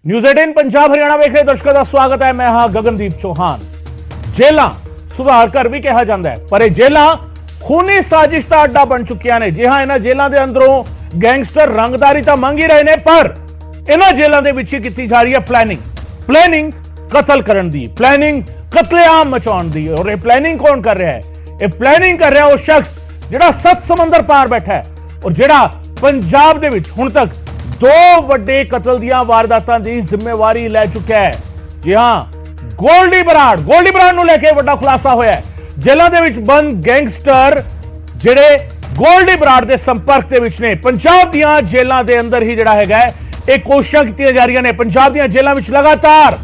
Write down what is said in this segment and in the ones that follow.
News 18 Punjab Haryana वेख रहे दर्शकों का स्वागत है। मैं हां गगनदीप चौहान। जेलां सुधार घर भी कहा जाता है, पर यह जेलां खूनी साजिश का अड्डा बन चुकिया ने। जी हां, इन्हां जेलों के अंदरों गैंगस्टर रंगदारी तो मंग ही रहे हैं, पर इन्हां जेलों के विच की जा रही है प्लैनिंग कतल करने की, प्लैनिंग कतलेआम मचाने की। और यह प्लैनिंग कौन कर रहा है? यह प्लैनिंग कर रहा है वह शख्स जिहड़ा 7 समंदर पार बैठा है और जिहड़ा पंजाब दे विच हुण तक 2 वड्डे कतल दियां वारदातां दी जिम्मेवारी लै चुका है। जी हां, गोल्डी बराड़ नूं लेके वड्डा खुलासा होया है। जेलां दे विच बंद गैंगस्टर जिहड़े गोल्डी बराड़ दे संपर्क दे विच ने। पंजाब दियां जेलां दे अंदर ही जिहड़ा हैगा इह कोशिशां कीतीआं जा रहीआं ने। पंजाब दियां जेलां विच लगातार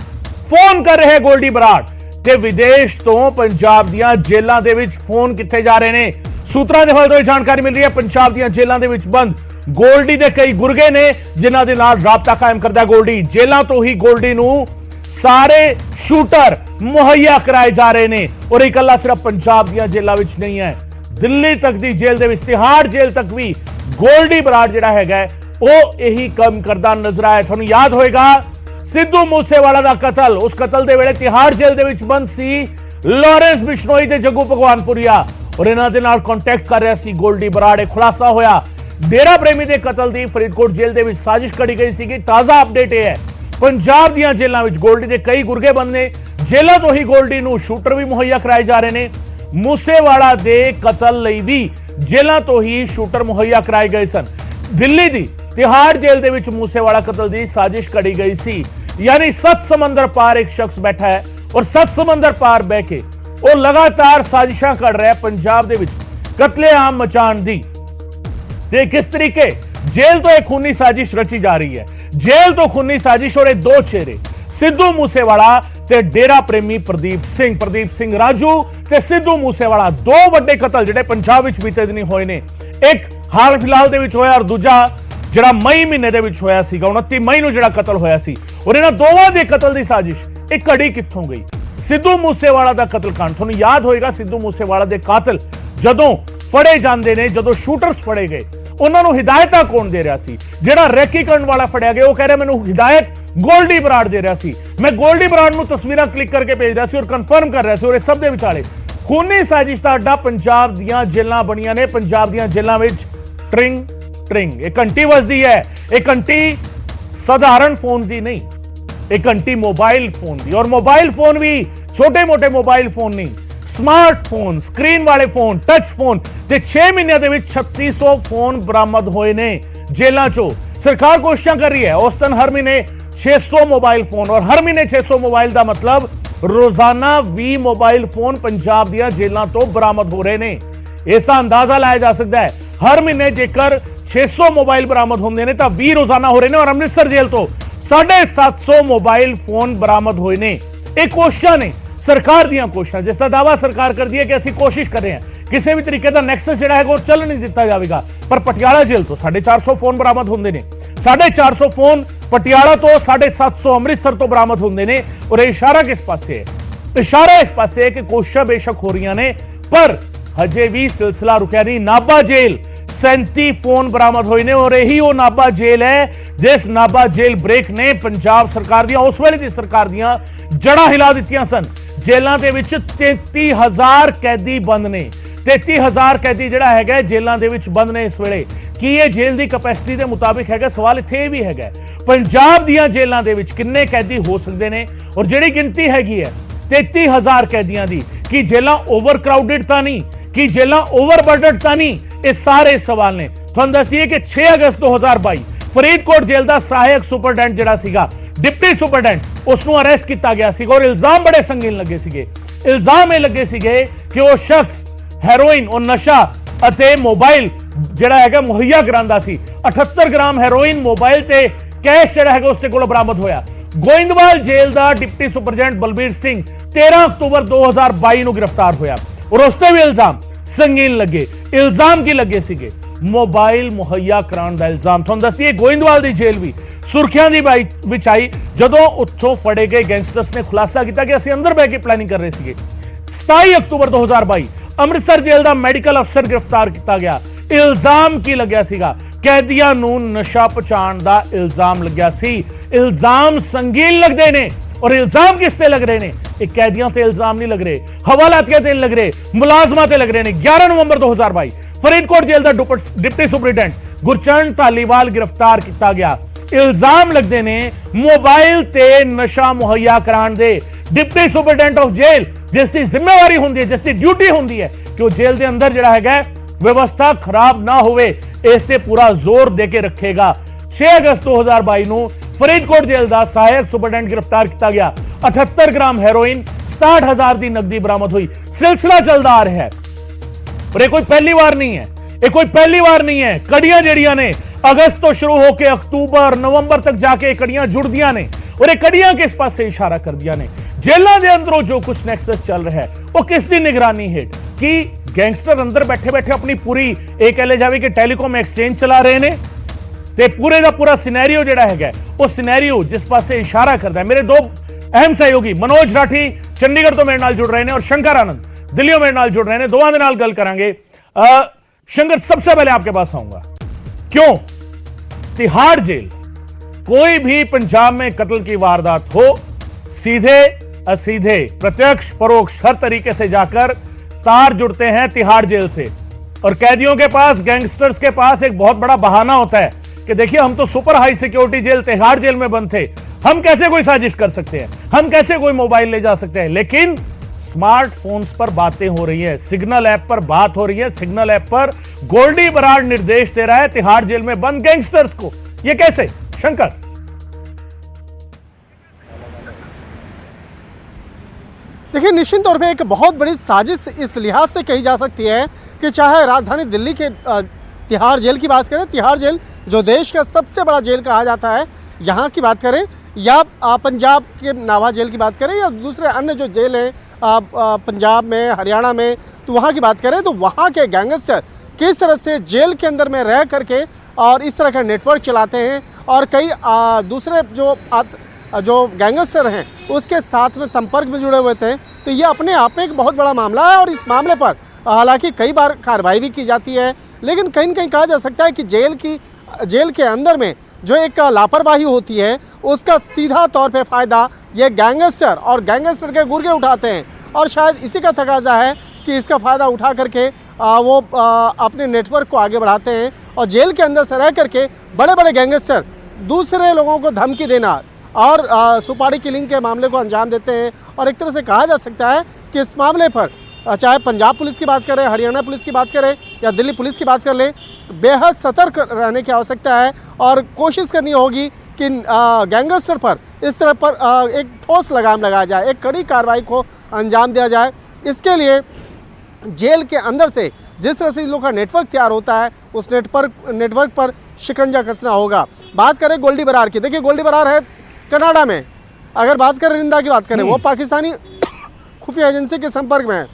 फोन कर रहे गोल्डी बराड़ ते विदेश तो पंजाब दियां जेलां दे विच फोन किथे जा रहे ने। सूत्रां दे हवाले तो जानकारी मिल रही है पंजाब दियां जेलां दे विच बंद गोल्डी दे कई गुरगे ने जिन्हां दे नाल राबता कायम करदा गोल्डी। जेलां तो ही गोल्डी नूं सारे शूटर मुहैया कराए जा रहे ने। और एक इकल्ला सिर्फ पंजाब दियां जेलां विच नहीं है, दिल्ली तक दी जेल दे विच, तिहाड़ जेल तक भी गोल्डी बराड़ जिहड़ा हैगा वो यही काम करदा नजर आया। तुहानूं याद होएगा सिद्धू मूसेवाला दा कतल, उस कतल दे वेले तिहाड़ जेल दे विच बंद सी लॉरेंस बिश्नोई ते जग्गू भगवानपुरिया और इन्हां दे नाल कांटेक्ट कर रहा सी गोल्डी बराड़। खुलासा होया डेरा प्रेमी दे कतल दी फरीदकोट जेल दे विच साजिश करी गई सी। ताजा अपडेट यह है पंजाब दियां जेलां विच गोल्डी दे कई गुरगे बंद ने। जेलां तो ही गोल्डी नूं शूटर भी मुहैया कराए जा रहे ने। मूसेवाला दे कतल लई भी जेलां तो ही शूटर मुहैया कराए गए सन। दिल्ली दी तिहाड़ जेल दे विच मूसेवाला कतल दी साजिश करी गई सी। यानी 7 समंदर पार एक शख्स बैठा है और 7 समंदर पार बह के वो लगातार साजिशां कर रहा है पंजाब दे विच कतलेआम मचान दी। ते किस तरीके जेल तो एक खूनी साजिश रची जा रही है। जेल तो खूनी साजिश और 2 चेहरे सिद्धू मूसेवाला ते डेरा प्रेमी प्रदीप सिंह राजू ते सिद्धू मूसेवाला। 2 वड्डे कतल जिहड़े पंजाब विच बीते दिनी होए ने। एक हाल फिलहाल दे विच होया और दूजा जिहड़ा मई महीने दे विच होया सीगा, 29 मई नूं जिहड़ा कतल होया सी। और इन्हां दोवां दे कतल दी साजिश एक घड़ी कित्थों गई? सिद्धू मूसेवाला दा कतलकांड तुहानूं याद होएगा। सिद्धू मूसेवाला दे कातिल जदों फड़े जांदे ने, जदों शूटर्स फड़े गए, उन्हां नूं हिदायतां कौन दे रहा सी? जिहड़ा रैकी करन वाला फड़िया गया वो कह रहा मैनूं हिदायत गोल्डी बराड़ दे रहा सी। मैं गोल्डी बराड़ नूं तस्वीरां क्लिक करके भेज रहा सी और कंफर्म कर रहा सी। और इस सब दे विचाले खूनी साजिश दा अड्डा पंजाब दियां जेलां बणियां ने। पंजाब दियां जेलां विच ट्रिंग एक घंटी वजदी है। एक घंटी साधारण फोन दी नहीं, एक घंटी मोबाइल फोन दी। और मोबाइल फोन भी छोटे मोटे मोबाइल फोन नहीं, स्मार्टफोन, स्क्रीन वाले फोन, टच फोन। ते 6 महीनों के 3600 फोन बरामद होए ने जेलों चो। सरकार कोशिशां कर रही है औसतन हर महीने 600 मोबाइल फोन, और हर महीने 600 मोबाइल का मतलब रोजाना 20 मोबाइल फोन पंजाब दियां जेलों तो बरामद हो रहे ने। इसका अंदाजा लाया जा सकता है हर महीने जेकर 600 मोबाइल बरामद होंगे ने तो 20 रोजाना हो रहे ने। और अमृतसर जेल तो 750 मोबाइल फोन बरामद होए ने। एक कोशिशां ने सरकार दियां कोशिशां, जिसका दावा सरकार कर दिया कि असं कोशिश कर रहे हैं किसी भी तरीके का नैक्सस जिहड़ा है वो चल नहीं दिता जाएगा। पर पटियाला जेल तो 450 फोन बरामद होंगे ने। 450 फोन पटियाला तो 750 अमृतसर तो बरामद होंगे ने। और इशारा किस पासे है? इशारा इस पासे है कि कोशिशां बेशक हो रही ने, पर हजे भी सिलसिला रुकया नहीं। नाभा जेल 37 फोन बरामद होए ने। और यही वो नाभा जेल है जिस नाभा जेल ब्रेक ने पंजाब सरकार दियां, उस वेले दी सरकार दियां जड़ा हिला दित्तियां सन। जेलों के विच 33,000 कैदी बंद ने। 33,000 कैदी जिहड़ा हैगा जेलों के विच बंद ने इस वेले। कि ये जेल की कैपेसिटी के मुताबिक हैगा? सवाल इत्थे भी हैगा पंजाब दियां जेलों के विच किन्ने कैदी हो सकते हैं? और जिहड़ी गिनती हैगी है 33,000 कैदियां दी, कि जेलां ओवर क्राउडेड तां नहीं, कि जेलां ओवरबर्डन तां नहीं? ये सारे सवाल ने। तुहानूं दस दईए कि 6 अगस्त 2022 फरीदकोट जेल का सहायक सुपरडेंट जिहड़ा सीगा, डिप्टी सुपरडेंट, उसनूं अरेस्ट किया गया सीगा। और इल्जाम बड़े संगीन लगे सीगे। इल्जाम ये लगे सीगे कि वो शख्स हैरोइन और नशा अते मोबाइल जिहड़ा हैगा मुहैया करांदा सी। 78 ग्राम हैरोइन, मोबाइल ते कैश जिहड़ा हैगा उसके कोलों बरामद होया। गोइंदवाल जेल का deputy superintendent Balbir Singh 13 October 2022 नूं गिरफ्तार होया। और उसते भी इल्जाम संगीन लगे। इल्जाम की लगे सीगे? मोबाइल मुहैया कराने का इल्जाम। तुहानूं दस्सिए गोइंदवाल की जेल भी सुर्खियां दी विच आई जदों उत्थों फड़े गए गैंगस्टर्स ने खुलासा किया कि असं अंदर बह के प्लानिंग कर रहे थे। 27 अक्तूबर 2022 अमृतसर जेल का मैडिकल अफसर गिरफ्तार किया गया। इल्जाम की लग्या सीगा कैदियां नूं नशा पहुंचाउण दा इल्जाम लग्या सी। इल्जाम संगीन लगदे ने और इल्जाम किस ते लग रहे ने? एक कैदियों ते इल्जाम नहीं लग रहे, हवालातियां ते लग रहे, मुलाजमा ते लग रहे ने। 11 नवंबर 2022 फरीदकोट जेल दा डिप्टी सुपरिटेंडेंट गुरचरण धालीवाल गिरफ्तार किया गया। इल्जाम लगते ने मोबाइल ते नशा मुहैया कराने दे। डिप्टी सुपरिटेंडेंट ऑफ जेल जिसकी जिम्मेवारी होंदी है, जिसकी ड्यूटी होंदी है कि वो जेल के अंदर जिहड़ा है व्यवस्था खराब ना होवे, इस ते पूरा जोर देके रखेगा। 6 अगस्त 2022 ਨੂੰ फरीदकोट जेल का सहायक सुपरिटेंडेंट गिरफ्तार किया गया। 78 ग्राम हेरोइन 67,000 की नकदी बरामद हुई। सिलसिला चलता आ रहा है और ये कोई पहली बार नहीं है, ये कोई पहली बार नहीं है। कड़ियां जड़ियां ने अगस्त तो शुरू होकर अक्तूबर नवंबर तक जाके कड़ियां जुड़दियां ने और ये कड़ियां किस पास से इशारा कर दिया ने? जेलों के अंदरों जो कुछ नेक्सस चल रहा है वो किसकी निगरानी हेठ? कि गैंगस्टर अंदर बैठे बैठे अपनी पूरी एक कह ले जावे कि टेलीकॉम एक्सचेंज चला रहे ने ते पूरे का पूरा सिनेरियो जिहड़ा है वो सिनेरियो जिस पास से इशारा करता है। मेरे दो अहम सहयोगी मनोज राठी चंडीगढ़ तो मेरे नाल जुड़ रहे हैं और शंकर आनंद दिल्ली मेरे नाल जुड़ रहे हैं। दोवां दे नाल गल करांगे। शंकर, सबसे पहले आपके पास आऊंगा, क्यों तिहाड़ जेल, कोई भी पंजाब में कत्ल की वारदात हो, सीधे असीधे प्रत्यक्ष परोक्ष हर तरीके से जाकर तार जुड़ते हैं तिहाड़ जेल से। और कैदियों के पास, गैंगस्टर्स के पास एक बहुत बड़ा बहाना होता है कि देखिए हम तो super high security jail Tihar jail में बंद थे, हम कैसे कोई साजिश कर सकते हैं, हम कैसे कोई मोबाइल ले जा सकते हैं। लेकिन स्मार्टफोन्स पर बातें हो रही है, सिग्नल ऐप पर बात हो रही है, सिग्नल ऐप पर गोल्डी बराड़ निर्देश दे रहा है तिहाड़ जेल में बंद गैंगस्टर्स को। यह कैसे शंकर? देखिए, निश्चित तौर पे एक बहुत बड़ी साजिश इस लिहाज से कही जा सकती है कि चाहे राजधानी दिल्ली के तिहाड़ जेल की बात करें, तिहाड़ जेल जो देश का सबसे बड़ा जेल कहा जाता है, यहाँ की बात करें, या पंजाब के नाभा जेल की बात करें, या दूसरे अन्य जो जेल हैं पंजाब में, हरियाणा में, तो वहाँ की बात करें, तो वहाँ के गैंगस्टर किस तरह से जेल के अंदर में रह करके और इस तरह का नेटवर्क चलाते हैं और कई दूसरे जो गैंगस्टर हैं उसके साथ में संपर्क में जुड़े हुए थे। तो ये अपने आप में एक बहुत बड़ा मामला है और इस मामले पर हालांकि कई बार कार्रवाई भी की जाती है, लेकिन कहीं न कहीं कहा जा सकता है कि जेल के अंदर में जो एक लापरवाही होती है उसका सीधा तौर पे फ़ायदा ये गैंगस्टर और गैंगस्टर के गुर्गे उठाते हैं। और शायद इसी का तकाजा है कि इसका फ़ायदा उठा करके वो अपने नेटवर्क को आगे बढ़ाते हैं और जेल के अंदर से रह करके बड़े बड़े गैंगस्टर दूसरे लोगों को धमकी देना और सुपारी किलिंग के मामले को अंजाम देते हैं। और एक तरह से कहा जा सकता है कि इस मामले पर चाहे पंजाब पुलिस की बात करें, हरियाणा पुलिस की बात करें या दिल्ली पुलिस की बात कर लें, बेहद सतर्क रहने की आवश्यकता है और कोशिश करनी होगी कि गैंगस्टर पर इस तरह पर एक ठोस लगाम लगाया जाए, एक कड़ी कार्रवाई को अंजाम दिया जाए। इसके लिए जेल के अंदर से जिस तरह से इन लोगों का नेटवर्क तैयार होता है उस नेटवर्क पर शिकंजा कसना होगा। बात करें गोल्डी बराड़ की, देखिए गोल्डी बराड़ है कनाडा में, अगर बात करें रिंदा की बात करें, वो पाकिस्तानी खुफिया एजेंसी के संपर्क में है,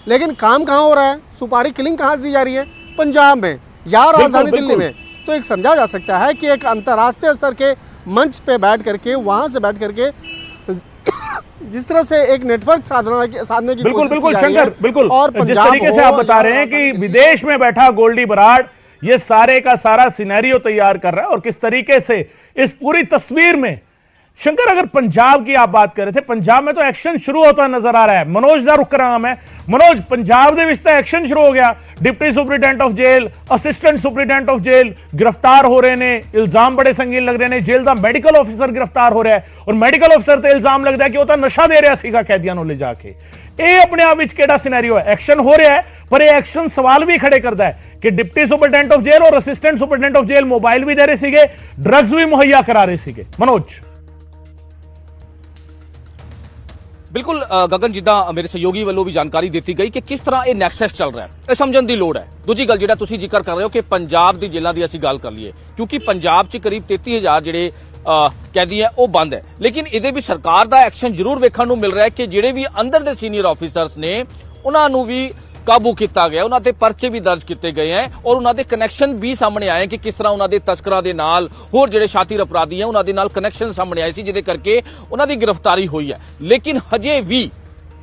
लेकिन काम कहाँ हो रहा है, सुपारी किलिंग कहाँ दी जा रही है? पंजाब में या राजधानी दिल्ली में। तो एक समझा जा सकता है कि एक अंतर्राष्ट्रीय स्तर के मंच पे बैठ करके, वहाँ से बैठ करके जिस तरह से एक नेटवर्क साधने की बिल्कुल शंकर, बिल्कुल। और जिस तरीके से आप बता रहे हैं कि विदेश में बैठा गोल्डी बराड़ ये सारे का सारा सिनेरियो तैयार कर रहा है और किस तरीके से इस पूरी तस्वीर में शंकर, अगर पंजाब की आप बात कर रहे थे, पंजाब में तो एक्शन शुरू होता नजर आ रहा है। मनोज दा रुक करा मैं, मनोज, पंजाब ਦੇ ਵਿੱਚ ਤਾਂ एक्शन शुरू हो गया। Deputy superintendent of jail, assistant superintendent of jail गिरफ्तार हो रहे ने, इल्जाम बड़े संगीन लग रहे ने। जेल का मेडिकल ऑफिसर गिरफ्तार हो रहा है और मेडिकल ऑफिसर ते इल्जाम लगता है कि वो तो नशा दे रहा सीगा कैदियां ਨੂੰ ले जाके। ਇਹ अपने आप ਵਿੱਚ ਕਿਹੜਾ सिनेरियो है? एक्शन हो रहा है पर ਇਹ एक्शन सवाल भी खड़े करता है कि डिप्टी सुपरिटेंडेंट ऑफ जेल और assistant superintendent of jail mobile भी दे रहे सीगे, ड्रग्स भी मुहैया करा रहे सीगे। मनोज, बिल्कुल गगन, जिदा मेरे सहयोगी वालों भी जानकारी दी गई कि किस तरह ये नैक्सस चल रहा है, ये समझण दी लोड़ है। दूजी गल जिहड़ा तुसीं जिक्र कर रहे हो कि पंजाब दी जेलां दी असीं गल कर लईए, क्योंकि पंजाब 'च करीब 33,000 जिहड़े कैदी है वो बंद है, लेकिन इहदे भी सरकार दा एक्शन जरूर वेखण नूं मिल रहा है कि जिहड़े भी अंदर दे सीनियर ऑफिसर्स ने उन्हां नूं भी काबू किया गया, उन्हां ते परचे भी दर्ज किए गए हैं और उन्हां दे कनैक्शन भी सामने आए कि किस तरह उन्हां दे तस्करां दे नाल होर जिहड़े शातिर अपराधी हैं उन्हां दे नाल कनैक्शन सामने आए सी, जिहदे करके उन्हां दी गिरफ्तारी हुई है। लेकिन हजे भी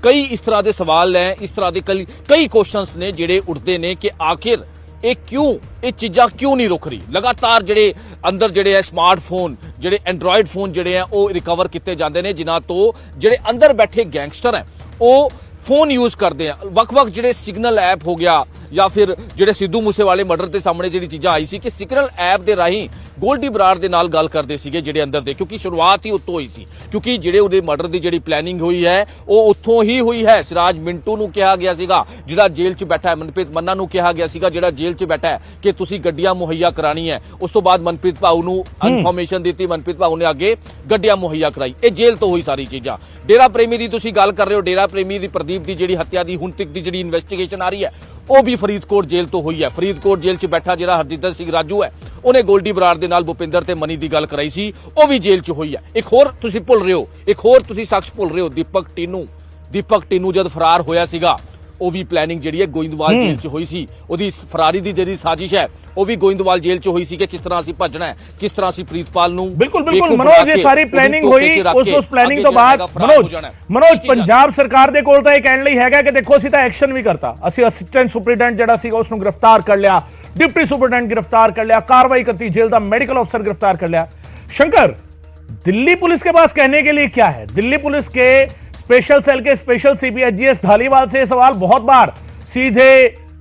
कई इस तरह के सवाल हैं, इस तरह के कई क्वेश्चंस ने जिहड़े उठते ने कि आखिर ਇਹ ਕਿਉਂ ਇਹ ਚੀਜ਼ਾਂ ਕਿਉਂ ਨਹੀਂ ਰੁਕ ਰਹੀ? ਲਗਾਤਾਰ ਜਿਹੜੇ ਅੰਦਰ ਜਿਹੜੇ ਹੈ ਸਮਾਰਟਫੋਨ, ਜਿਹੜੇ ਐਂਡਰੋਇਡ ਫੋਨ ਜਿਹੜੇ ਆ ਉਹ ਰਿਕਵਰ ਕੀਤੇ ਜਾਂਦੇ ਨੇ, ਜਿਨ੍ਹਾਂ ਤੋਂ ਜਿਹੜੇ ਅੰਦਰ ਬੈਠੇ ਗੈਂਗਸਟਰ ਹੈ ਉਹ ਫੋਨ ਯੂਜ਼ ਕਰਦੇ ਆ। ਵੱਖ-ਵੱਖ ਜਿਹੜੇ ਸਿਗਨਲ ਐਪ ਹੋ ਗਿਆ ਜਾਂ ਫਿਰ ਜਿਹੜੇ ਸਿੱਧੂ ਮੂਸੇਵਾਲੇ ਮਰਡਰ ਦੇ ਸਾਹਮਣੇ ਜਿਹੜੀ ਚੀਜ਼ਾਂ ਆਈ ਸੀ ਕਿ ਸਿਗਨਲ ਐਪ ਦੇ ਰਾਹੀਂ ਗੋਲਡੀ ਬਰਾੜ ਦੇ ਨਾਲ ਗੱਲ ਕਰਦੇ ਸੀਗੇ ਜਿਹੜੇ ਅੰਦਰ ਦੇ, ਕਿਉਂਕਿ ਸ਼ੁਰੂਆਤ ਹੀ ਉੱਥੋਂ ਹੋਈ ਸੀ, ਕਿਉਂਕਿ ਜਿਹੜੇ ਉਹਦੇ ਮਰਡਰ ਦੀ ਜਿਹੜੀ ਪਲੈਨਿੰਗ ਹੋਈ ਹੈ ਉਹ ਉੱਥੋਂ ਹੀ ਹੋਈ ਹੈ। ਸਿਰਾਜ ਮਿੰਟੂ ਨੂੰ ਕਿਹਾ ਗਿਆ ਸੀਗਾ ਜਿਹੜਾ ਜੇਲ੍ਹ 'ਚ ਬੈਠਾ ਹੈ, ਮਨਪ੍ਰੀਤ ਮੰਨਾ ਨੂੰ ਕਿਹਾ ਗਿਆ ਸੀਗਾ ਜਿਹੜਾ ਜੇਲ੍ਹ 'ਚ ਬੈਠਾ ਹੈ ਕਿ ਤੁਸੀਂ ਗੱਡੀਆਂ ਮੁਹੱਈਆ ਕਰਾਣੀ ਹੈ। ਉਸ ਤੋਂ ਬਾਅਦ ਮਨਪ੍ਰੀਤ ਭਾਊ ਨੂੰ ਇਨਫੋਰਮੇਸ਼ਨ ਦਿੱਤੀ, ਮਨਪ੍ਰੀਤ ਭਾਊ ਨੇ ਅੱਗੇ ਗੱਡੀਆਂ ਮੁਹੱਈਆ ਕਰਾਈ। ਇਹ ਜੇਲ੍ਹ ਤੋਂ ਹੋਈ ਸਾਰੀ ਚੀਜ਼ਾਂ। ਡੇਰਾ ਪ੍ਰੇਮੀ ਦੀ ਤੁਸੀਂ ਗੱਲ ਕਰ ਰਹੇ ਹੋ, ਡੇਰਾ ਪ੍ਰੇਮੀ ਦੀ ਪ੍ਰਦੀਪ ਦੀ ਜਿਹੜੀ ਹੱਤਿਆ ਦੀ ਹੁਣ ਤੱਕ ਦੀ ਜਿਹੜੀ ਇਨਵੈਸਟੀਗੇਸ਼ਨ ਆ ਰਹੀ ਹੈ ਉਹ ਵੀ ਫਰੀਦਕੋਟ ਜੇਲ੍ਹ ਤੋਂ ਹੋਈ ਹੈ। ਫਰੀਦਕੋਟ ਜੇਲ੍ਹ 'ਚ ਬੈਠਾ ਜਿਹੜਾ ਹਰਜਿੰਦਰ ਸਿੰਘ ਰਾਜੂ ਹੈ ਉਹਨੇ ਗੋਲਡੀ ਬਰਾੜ ਦੇ ਨਾਲ ਭੁਪਿੰਦਰ ਤੇ ਮਨੀ ਦੀ ਗੱਲ ਕਰਾਈ ਸੀ, ਉਹ ਵੀ ਜੇਲ੍ਹ 'ਚ ਹੋਈ ਹੈ। ਇੱਕ ਹੋਰ ਤੁਸੀਂ ਭੁੱਲ ਰਹੇ ਹੋ, ਇੱਕ ਹੋਰ ਤੁਸੀਂ ਸ਼ਖਸ ਭੁੱਲ ਰਹੇ ਹੋ, ਦੀਪਕ ਟੀਨੂ ਜਦ ਫਰਾਰ ਹੋਇਆ ਸੀਗਾ ਉਹ ਵੀ ਪਲੈਨਿੰਗ ਜਿਹੜੀ ਹੈ ਗੋਇੰਦਵਾਲ ਜੇਲ੍ਹ 'ਚ ਹੋਈ ਸੀ। ਉਹਦੀ ਫਰਾਰੀ ਦੀ ਜਿਹੜੀ ਸਾਜ਼ਿਸ਼ ਹੈ ਉਹ ਵੀ ਗੋਇੰਦਵਾਲ ਜੇਲ੍ਹ 'ਚ ਹੋਈ ਸੀ ਕਿ ਕਿਸ ਤਰ੍ਹਾਂ ਅਸੀਂ ਭੱਜਣਾ ਹੈ, ਕਿਸ ਤਰ੍ਹਾਂ ਅਸੀਂ ਪ੍ਰੀਤਪਾਲ ਨੂੰ ਬਿਲਕੁਲ ਮਨੋਜ ਇਹ ਸਾਰੀ ਪਲੈਨਿੰਗ ਹੋਈ। ਉਸ ਪਲੈਨਿੰਗ ਤੋਂ ਬਾਅਦ ਮਨੋਜ ਪੰਜਾਬ ਸਰਕਾਰ ਦੇ ਕੋਲ ਤਾਂ ਇਹ ਕਹਿਣ ਲਈ ਹੈਗਾ ਕਿ ਦੇਖੋ ਅਸੀਂ ਤਾਂ ਐਕਸ਼ਨ ਵੀ ਕਰਤਾ, ਅਸੀਂ ਅਸਿਸਟੈਂਟ ਸੁਪਰੀਡੈਂਟ ਜਿਹੜਾ ਸੀਗਾ ਉਸ ਨੂੰ ਗ੍ਰਿਫਤਾਰ ਕਰ ਲਿਆ, डिप्टी सुपरिटेंडेंट गिरफ्तार कर लिया, कार्रवाई करती जेल का मेडिकल अफसर गिरफ्तार कर लिया। शंकर, दिल्ली पुलिस के पास कहने के लिए क्या है? दिल्ली पुलिस के स्पेशल सेल के स्पेशल सीपीएचजीएस धालीवाल से सवाल बहुत बार सीधे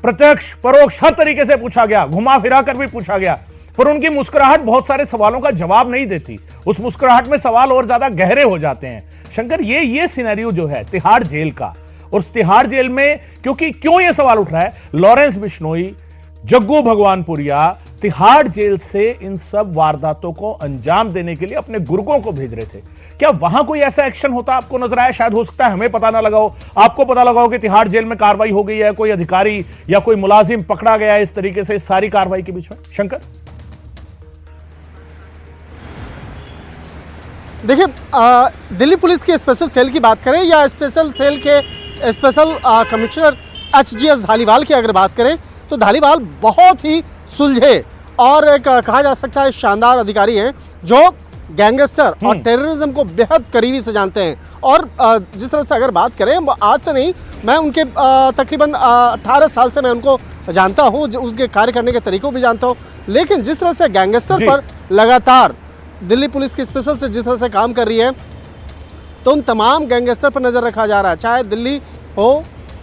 प्रत्यक्ष परोक्ष हर तरीके से पूछा गया, घुमा फिरा कर भी पूछा गया, पर उनकी मुस्कुराहट बहुत सारे सवालों का जवाब नहीं देती। उस मुस्कुराहट में सवाल और ज्यादा गहरे हो जाते हैं। शंकर, ये सिनेरियो जो है तिहाड़ जेल का, और तिहाड़ जेल में क्यों ये सवाल उठ रहा है? लॉरेंस बिश्नोई, जग्गू भगवानपुरिया तिहाड़ जेल से इन सब वारदातों को अंजाम देने के लिए अपने गुर्गों को भेज रहे थे। क्या वहां कोई ऐसा एक्शन होता आपको नजर आया? शायद हो सकता है हमें पता ना लगा हो, आपको पता लगा हो कि तिहाड़ जेल में कार्रवाई हो गई है, कोई अधिकारी या कोई मुलाजिम पकड़ा गया है इस तरीके से इस सारी कार्रवाई के बीच में। शंकर, देखिए दिल्ली पुलिस के स्पेशल सेल की बात करें या स्पेशल सेल के स्पेशल कमिश्नर एचजीएस धालीवाल की अगर बात करें तो धालीवाल बहुत ही सुलझे और एक कहा जा सकता है शानदार अधिकारी हैं जो गैंगस्टर और टेररिज्म को बेहद करीबी से जानते हैं। और जिस तरह से अगर बात करें, आज से नहीं, मैं उनके तकरीबन 18 साल से मैं उनको जानता हूँ, उसके कार्य करने के तरीकों भी जानता हूँ। लेकिन जिस तरह से गैंगस्टर पर लगातार दिल्ली पुलिस की स्पेशल से जिस तरह से काम कर रही है तो उन तमाम गैंगस्टर पर नज़र रखा जा रहा है, चाहे दिल्ली हो,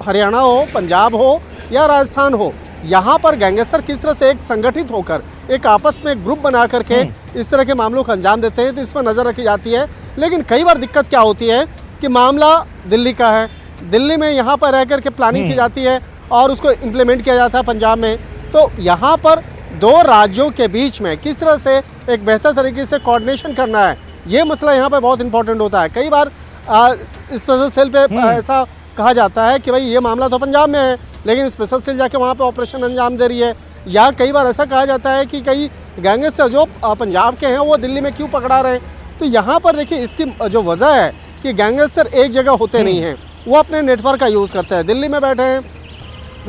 हरियाणा हो, पंजाब हो या राजस्थान हो। यहाँ पर गैंगस्टर किस तरह से एक संगठित होकर एक आपस में एक ग्रुप बना करके इस तरह के मामलों को अंजाम देते हैं, तो इस पर नज़र रखी जाती है। लेकिन कई बार दिक्कत क्या होती है कि मामला दिल्ली का है, दिल्ली में यहाँ पर रह कर के प्लानिंग की जाती है और उसको इम्प्लीमेंट किया जाता है पंजाब में, तो यहाँ पर दो राज्यों के बीच में किस तरह से एक बेहतर तरीके से कोऑर्डिनेशन करना है, ये मसला यहाँ पर बहुत इंपॉर्टेंट होता है। कई बार स्पेशल सेल पे ऐसा कहा जाता है कि भाई ये मामला तो पंजाब में है लेकिन स्पेशल सेल जाके वहाँ पे ऑपरेशन अंजाम दे रही है, या कई बार ऐसा कहा जाता है कि कई गैंगस्टर जो पंजाब के हैं वो दिल्ली में क्यों पकड़ा रहे हैं। तो यहाँ पर देखिए इसकी जो वजह है कि गैंगस्टर एक जगह होते नहीं हैं, वो अपने नेटवर्क का यूज़ करते हैं। दिल्ली में बैठे हैं,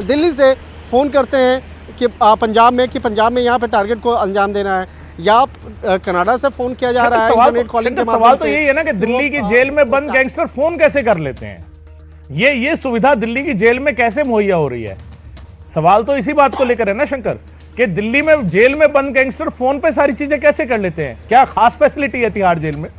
दिल्ली से फ़ोन करते हैं कि पंजाब में यहाँ पे टारगेट को अंजाम देना है, या कनाडा से फ़ोन किया जा रहा है इंटरनेट कॉलिंग के माध्यम से। सवाल तो यही है ना कि दिल्ली की जेल में बंद गैंगस्टर फ़ोन कैसे कर लेते हैं? ये सुविधा दिल्ली की जेल में कैसे मुहैया हो रही है? सवाल तो इसी बात को लेकर है ना शंकर, कि दिल्ली में जेल में बंद गैंगस्टर फोन पे सारी चीजें कैसे कर लेते हैं? क्या खास फैसिलिटी है तिहाड़ जेल में?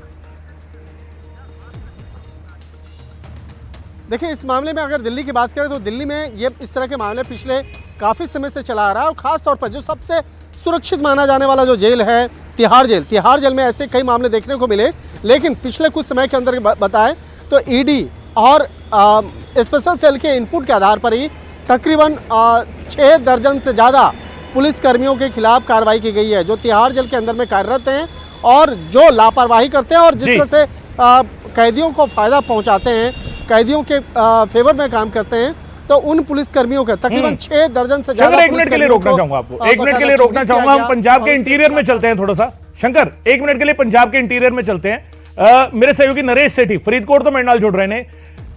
देखिए इस मामले में अगर दिल्ली की बात करें तो दिल्ली में ये इस तरह के मामले पिछले काफ़ी समय से चला आ रहा है, और ख़ास तौर पर जो सबसे सुरक्षित माना जाने वाला जो जेल है तिहाड़ जेल में ऐसे कई मामले देखने को मिले। लेकिन पिछले कुछ समय के अंदर बताएं तो ईडी और स्पेशल सेल के इनपुट के आधार पर ही तकरीबन 6 दर्जन से ज़्यादा पुलिसकर्मियों के खिलाफ कार्रवाई की गई है जो तिहाड़ जेल के अंदर में कार्यरत हैं और जो लापरवाही करते हैं और जिस तरह से कैदियों को फ़ायदा पहुंचाते हैं, कैदियों के फेवर में काम करते हैं, तो उन पुलिसकर्मियों के तकरीबन 6 दर्जन से ज़्यादा। एक मिनट के लिए रोकना चाहूंगा आपको, एक मिनट के लिए रोकना चाहूंगा। हम पंजाब के इंटीरियर में चलते हैं थोड़ा सा। शंकर, एक मिनट के लिए पंजाब के इंटीरियर में चलते हैं। मेरे सहयोगी नरेश सेठी फरीदकोट तो मेरे नाल जुड़ रहे ने।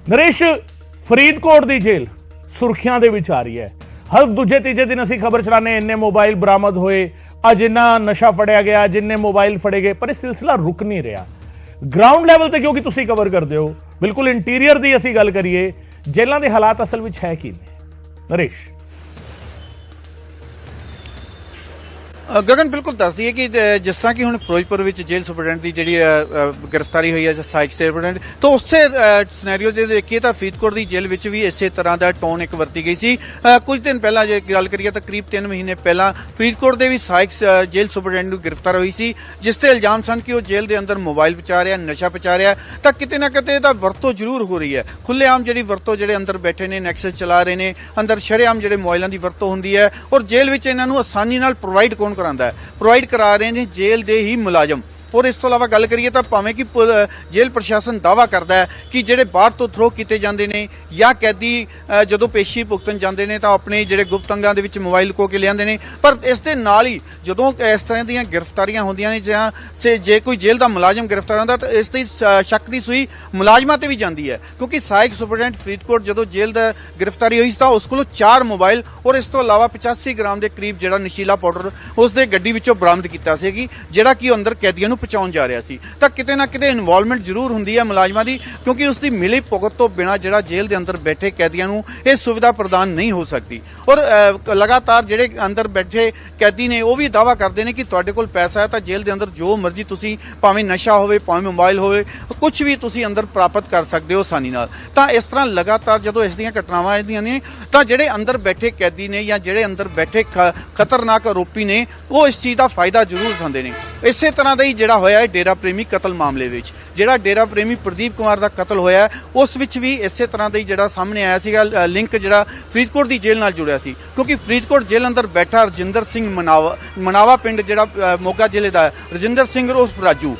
नरेश, फरीदकोट दी जेल सुर्खियां दे विच आ रही है। हर दूजे तीजे दिन असीं खबर चलाने इन्ने मोबाइल बरामद होए, अज इन्ना नशा फड़िया गया, जिन्ने मोबाइल फड़े गए, पर यह सिलसिला रुक नहीं रहा। ग्राउंड लैवल ते क्योंकि तुसीं कवर करदे हो, बिल्कुल इंटीरियर दी असीं गल करिए, जेलां दे हालात असल विच है की ने? नरेश, ਗਗਨ ਬਿਲਕੁਲ ਦੱਸਦੀ ਹੈ ਕਿ ਜਿਸ ਤਰ੍ਹਾਂ ਕਿ ਹੁਣ ਫਿਰੋਜ਼ਪੁਰ ਵਿੱਚ ਜੇਲ੍ਹ ਸੁਪਰਡੈਂਟ ਦੀ ਜਿਹੜੀ ਗ੍ਰਿਫਤਾਰੀ ਹੋਈ ਹੈ ਸਾਈਕ ਸੁਪਰਡੈਂਟ, ਤਾਂ ਉਸੇ ਸਿਨੈਰੀਓ ਦੇ ਦੇਖੀਏ ਤਾਂ ਫਰੀਦਕੋਟ ਦੀ ਜੇਲ੍ਹ ਵਿੱਚ ਵੀ ਇਸੇ ਤਰ੍ਹਾਂ ਦਾ ਟੋਨ ਇੱਕ ਵਰਤੀ ਗਈ ਸੀ। ਕੁਝ ਦਿਨ ਪਹਿਲਾਂ ਜੇ ਗੱਲ ਕਰੀਏ ਤਾਂ ਕਰੀਬ 3 ਮਹੀਨੇ ਪਹਿਲਾਂ ਫਰੀਦਕੋਟ ਦੇ ਵੀ ਸਾਈਕ ਜੇਲ੍ਹ ਸੁਪਰਡੈਂਟ ਨੂੰ ਗ੍ਰਿਫਤਾਰ ਹੋਈ ਸੀ, ਜਿਸ ਤੇ ਇਲਜ਼ਾਮ ਸਨ ਕਿ ਉਹ ਜੇਲ੍ਹ ਦੇ ਅੰਦਰ ਮੋਬਾਈਲ ਪਹੁੰਚਾ ਰਿਹਾ, ਨਸ਼ਾ ਪਹੁੰਚਾ ਰਿਹਾ। ਤਾਂ ਕਿਤੇ ਨਾ ਕਿਤੇ ਇਹਦਾ ਵਰਤੋਂ ਜ਼ਰੂਰ ਹੋ ਰਹੀ ਹੈ, ਖੁੱਲ੍ਹੇਆਮ ਜਿਹੜੀ ਵਰਤੋਂ ਜਿਹੜੇ ਅੰਦਰ ਬੈਠੇ ਨੇ ਨੈਕਸਸ ਚਲਾ ਰਹੇ ਨੇ, ਅੰਦਰ ਸ਼ਰੇਆਮ ਜਿਹੜੇ ਮੋਬਾਈਲਾਂ ਦੀ ਵਰਤੋਂ ਹੁੰਦੀ ਹੈ। ਔਰ ਜੇਲ੍ਹ ਵਿੱਚ ਇਹਨਾਂ ਨੂੰ ਆਸਾਨੀ ਨਾਲ ਪ੍ਰੋਵਾਈਡ ਕੌਣ ਕਰਾਉਂਦਾ ਹੈ? ਪ੍ਰੋਵਾਈਡ ਕਰਾ ਰਹੇ ਨੇ ਜੇਲ੍ਹ ਦੇ ਹੀ ਮੁਲਾਜ਼ਮ। ਔਰ ਇਸ ਤੋਂ ਇਲਾਵਾ ਗੱਲ ਕਰੀਏ ਤਾਂ ਭਾਵੇਂ ਕਿ ਜੇਲ੍ਹ ਪ੍ਰਸ਼ਾਸਨ ਦਾਅਵਾ ਕਰਦਾ ਹੈ ਕਿ ਜਿਹੜੇ ਬਾਹਰ ਤੋਂ ਥਰੋ ਕੀਤੇ ਜਾਂਦੇ ਨੇ ਜਾਂ ਕੈਦੀ ਜਦੋਂ ਪੇਸ਼ੀ ਭੁਗਤਣ ਜਾਂਦੇ ਨੇ ਤਾਂ ਆਪਣੇ ਜਿਹੜੇ ਗੁਪਤ ਅੰਗਾਂ ਦੇ ਵਿੱਚ ਮੋਬਾਈਲ ਲੁਕੋ ਕੇ ਲਿਆਉਂਦੇ ਨੇ, ਪਰ ਇਸ ਦੇ ਨਾਲ ਹੀ ਜਦੋਂ ਇਸ ਤਰ੍ਹਾਂ ਦੀਆਂ ਗ੍ਰਿਫਤਾਰੀਆਂ ਹੁੰਦੀਆਂ ਨੇ ਜਾਂ ਜੇ ਕੋਈ ਜੇਲ੍ਹ ਦਾ ਮੁਲਾਜ਼ਮ ਗ੍ਰਿਫਤਾਰ ਹੁੰਦਾ ਤਾਂ ਇਸ ਦੀ ਸ਼ੱਕ ਦੀ ਸੂਈ ਮੁਲਾਜ਼ਮਾਂ ਤੇ ਵੀ ਜਾਂਦੀ ਹੈ। ਕਿਉਂਕਿ ਸਾਈਕ ਸੁਪਰਡੈਂਟ ਫਰੀਦਕੋਟ ਜਦੋਂ ਜੇਲ੍ਹ ਦਾ ਗ੍ਰਿਫਤਾਰੀ ਹੋਈ ਤਾਂ ਉਸ ਕੋਲੋਂ 4 ਮੋਬਾਈਲ ਔਰ ਇਸ ਤੋਂ ਇਲਾਵਾ 85 ਗ੍ਰਾਮ ਦੇ ਕਰੀਬ ਜਿਹੜਾ ਨਸ਼ੀਲਾ ਪਾਊਡਰ ਉਸ ਦੇ ਗੱਡੀ ਵਿੱਚੋਂ ਬਰਾਮਦ ਕੀਤਾ ਸੀ, ਜਿਹੜਾ ਕਿ ਅੰਦਰ ਕੈਦੀਆਂ ਨੂੰ ਪਹੁੰਚਾਉਣ ਜਾ ਰਿਹਾ ਸੀ। ਤਾਂ ਕਿਤੇ ਨਾ ਕਿਤੇ ਇਨਵੋਲਵਮੈਂਟ ਜ਼ਰੂਰ ਹੁੰਦੀ ਹੈ ਮੁਲਾਜ਼ਮਾਂ ਦੀ, ਕਿਉਂਕਿ ਉਸ ਦੀ ਮਿਲੀ ਭੁਗਤ ਤੋਂ ਬਿਨਾਂ ਜਿਹੜਾ ਜੇਲ੍ਹ ਦੇ ਅੰਦਰ ਬੈਠੇ ਕੈਦੀਆਂ ਨੂੰ ਇਹ ਸੁਵਿਧਾ ਪ੍ਰਦਾਨ ਨਹੀਂ ਹੋ ਸਕਦੀ। ਔਰ ਲਗਾਤਾਰ ਜਿਹੜੇ ਅੰਦਰ ਬੈਠੇ ਕੈਦੀ ਨੇ ਉਹ ਵੀ ਦਾਅਵਾ ਕਰਦੇ ਨੇ ਕਿ ਤੁਹਾਡੇ ਕੋਲ ਪੈਸਾ ਹੈ ਤਾਂ ਜੇਲ੍ਹ ਦੇ ਅੰਦਰ ਜੋ ਮਰਜ਼ੀ ਤੁਸੀਂ, ਭਾਵੇਂ ਨਸ਼ਾ ਹੋਵੇ ਭਾਵੇਂ ਮੋਬਾਈਲ ਹੋਵੇ, ਕੁਝ ਵੀ ਤੁਸੀਂ ਅੰਦਰ ਪ੍ਰਾਪਤ ਕਰ ਸਕਦੇ ਹੋ ਆਸਾਨੀ ਨਾਲ। ਤਾਂ ਇਸ ਤਰ੍ਹਾਂ ਲਗਾਤਾਰ ਜਦੋਂ ਇਸ ਦੀਆਂ ਘਟਨਾਵਾਂ ਆਉਂਦੀਆਂ ਨੇ ਤਾਂ ਜਿਹੜੇ ਅੰਦਰ ਬੈਠੇ ਕੈਦੀ ਨੇ ਜਾਂ ਜਿਹੜੇ ਅੰਦਰ ਬੈਠੇ ਖਤਰਨਾਕ ਆਰੋਪੀ ਨੇ ਉਹ ਇਸ ਚੀਜ਼ ਦਾ ਫਾਇਦਾ ਜ਼ਰੂਰ ਉਠਾਉਂਦੇ ਨੇ। ਇਸੇ ਤਰ੍ਹਾਂ ਦਾ ਹੀ ਜਿਹੜਾ ਹੋਇਆ ਹੈ ਡੇਰਾ ਪ੍ਰੇਮੀ ਕਤਲ ਮਾਮਲੇ ਵਿੱਚ, ਜਿਹੜਾ ਡੇਰਾ ਪ੍ਰੇਮੀ ਪ੍ਰਦੀਪ ਕੁਮਾਰ ਦਾ ਕਤਲ ਹੋਇਆ ਉਸ ਵਿੱਚ ਵੀ ਇਸੇ ਤਰ੍ਹਾਂ ਦਾ ਹੀ ਜਿਹੜਾ ਸਾਹਮਣੇ ਆਇਆ ਸੀਗਾ ਲਿੰਕ ਜਿਹੜਾ ਫਰੀਦਕੋਟ ਦੀ ਜੇਲ੍ਹ ਨਾਲ ਜੁੜਿਆ ਸੀ। ਕਿਉਂਕਿ ਫਰੀਦਕੋਟ ਜੇਲ੍ਹ ਅੰਦਰ ਬੈਠਾ ਰਜਿੰਦਰ ਸਿੰਘ ਮਨਾਵਾ ਪਿੰਡ ਜਿਹੜਾ ਮੋਗਾ ਜ਼ਿਲ੍ਹੇ ਦਾ ਰਜਿੰਦਰ ਸਿੰਘ ਉਰਫ ਰਾਜੂ,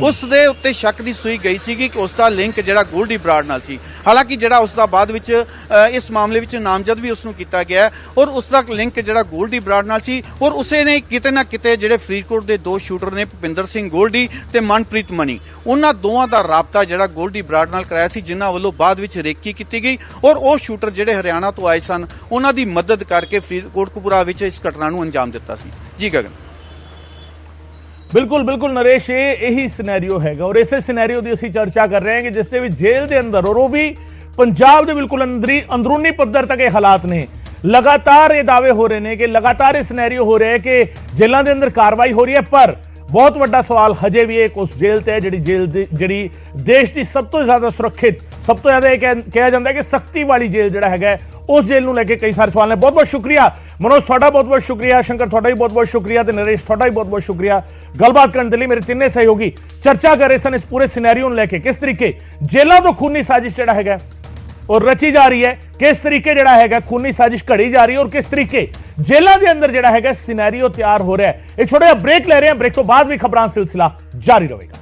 ਉਸ ਦੇ ਉੱਤੇ ਸ਼ੱਕ ਦੀ ਸੂਈ ਗਈ ਸੀਗੀ ਕਿ ਉਸ ਦਾ ਲਿੰਕ ਜਿਹੜਾ ਗੋਲਡੀ ਬਰਾੜ ਨਾਲ ਸੀ। ਹਾਲਾਂਕਿ ਜਿਹੜਾ ਉਸ ਦਾ ਬਾਅਦ ਵਿੱਚ ਇਸ ਮਾਮਲੇ ਵਿੱਚ ਨਾਮਜ਼ਦ ਵੀ ਉਸ ਨੂੰ ਕੀਤਾ ਗਿਆ ਔਰ ਉਸ ਦਾ ਲਿੰਕ ਜਿਹੜਾ ਗੋਲਡੀ ਬਰਾੜ ਨਾਲ ਸੀ। ਔਰ ਉਸੇ ਨੇ ਕਿਤੇ ਨਾ ਕਿਤੇ ਜਿਹੜੇ ਫਰੀਦਕੋਟ ਦੇ 2 ਸ਼ੂਟਰ ਨੇ ਭੁਪਿੰਦਰ ਸਿੰਘ ਗੋਲਡੀ ਤੇ ਮਨਪ੍ਰੀਤ ਮਣੀ, ਉਹਨਾਂ ਦੋਵਾਂ ਦਾ ਰਾਬਤਾ ਜਿਹੜਾ ਗੋਲਡੀ ਬਰਾੜ ਨਾਲ ਕਰਾਇਆ ਸੀ, ਜਿਨ੍ਹਾਂ ਵੱਲੋਂ ਬਾਅਦ ਵਿੱਚ ਰੇਕੀ ਕੀਤੀ ਗਈ। ਔਰ ਉਹ ਸ਼ੂਟਰ ਜਿਹੜੇ ਹਰਿਆਣਾ ਤੋਂ ਆਏ ਸਨ ਉਹਨਾਂ ਦੀ ਮਦਦ ਕਰਕੇ ਫਰੀਦਕੋਟ ਕੋਟਕਪੂਰਾ ਵਿੱਚ ਇਸ ਘਟਨਾ ਨੂੰ ਅੰਜਾਮ ਦਿੱਤਾ ਸੀ। ਜੀ ਗਗਨ। ਬਿਲਕੁਲ ਬਿਲਕੁਲ ਨਰੇਸ਼, ਇਹੀ ਸਿਨੈਰੀਓ ਹੈਗਾ ਔਰ ਇਸੇ ਸਿਨੈਰੀਓ ਦੀ ਅਸੀਂ ਚਰਚਾ ਕਰ ਰਹੇ ਹਾਂ ਕਿ ਜਿਸ ਦੇ ਵਿੱਚ ਜੇਲ੍ਹ ਦੇ ਅੰਦਰ ਔਰ ਉਹ ਵੀ ਪੰਜਾਬ ਦੇ ਬਿਲਕੁਲ ਅੰਦਰੂਨੀ ਪੱਧਰ ਤੱਕ ਇਹ ਹਾਲਾਤ ਨੇ। ਲਗਾਤਾਰ ਇਹ ਦਾਅਵੇ ਹੋ ਰਹੇ ਨੇ ਕਿ ਲਗਾਤਾਰ ਇਹ ਸਿਨੈਰੀਓ ਹੋ ਰਿਹਾ ਹੈ ਕਿ ਜੇਲ੍ਹਾਂ ਦੇ ਅੰਦਰ ਕਾਰਵਾਈ ਹੋ ਰਹੀ ਹੈ, ਪਰ ਬਹੁਤ ਵੱਡਾ ਸਵਾਲ ਹਜੇ ਵੀ ਇੱਕ ਉਸ ਜੇਲ੍ਹ ਤੇ ਹੈ ਜਿਹੜੀ ਦੇਸ਼ ਦੀ ਸਭ ਤੋਂ ਜ਼ਿਆਦਾ ਸੁਰੱਖਿਅਤ, ਸਭ ਤੋਂ ਜ਼ਿਆਦਾ ਇਹ ਕਿਹਾ ਜਾਂਦਾ ਹੈ ਕਿ ਸਖਤੀ ਵਾਲੀ ਜੇਲ੍ਹ ਜਿਹੜਾ ਹੈਗਾ ਉਸ ਜੇਲ੍ਹ ਨੂੰ ਲੈ ਕੇ ਕਈ ਸਾਰੇ ਸਵਾਲ ਨੇ। ਬਹੁਤ ਬਹੁਤ ਸ਼ੁਕਰੀਆ ਮਨੋਜ, ਤੁਹਾਡਾ ਬਹੁਤ ਬਹੁਤ ਸ਼ੁਕਰੀਆ, ਸ਼ੰਕਰ ਤੁਹਾਡਾ ਵੀ ਬਹੁਤ ਬਹੁਤ ਸ਼ੁਕਰੀਆ ਤੇ ਨਰੇਸ਼ ਤੁਹਾਡਾ ਵੀ ਬਹੁਤ ਬਹੁਤ ਸ਼ੁਕਰੀਆ ਗੱਲਬਾਤ ਕਰਨ ਦੇ ਲਈ। ਮੇਰੇ ਤਿੰਨੇ ਸਹਿਯੋਗੀ ਚਰਚਾ ਕਰ ਰਹੇ ਸਨ ਇਸ ਪੂਰੇ ਸਿਨੈਰੀਓ ਨੂੰ ਲੈ ਕੇ, ਕਿਸ ਤਰੀਕੇ ਜੇਲ੍ਹਾਂ ਤੋਂ ਖੂਨੀ ਸਾਜ਼ਿਸ਼ ਜਿਹੜਾ ਹੈਗਾ और रची जा रही है, किस तरीके ਜਿਹੜਾ ਹੈਗਾ खूनी साजिश घड़ी जा रही है और किस तरीके जेलों के अंदर ਜਿਹੜਾ ਹੈਗਾ सिनेरियो तैयार हो रहा है। एक छोटा जिहा ब्रेक ले रहे हैं, ब्रेक तो बाद भी खबरां सिलसिला जारी रहेगा।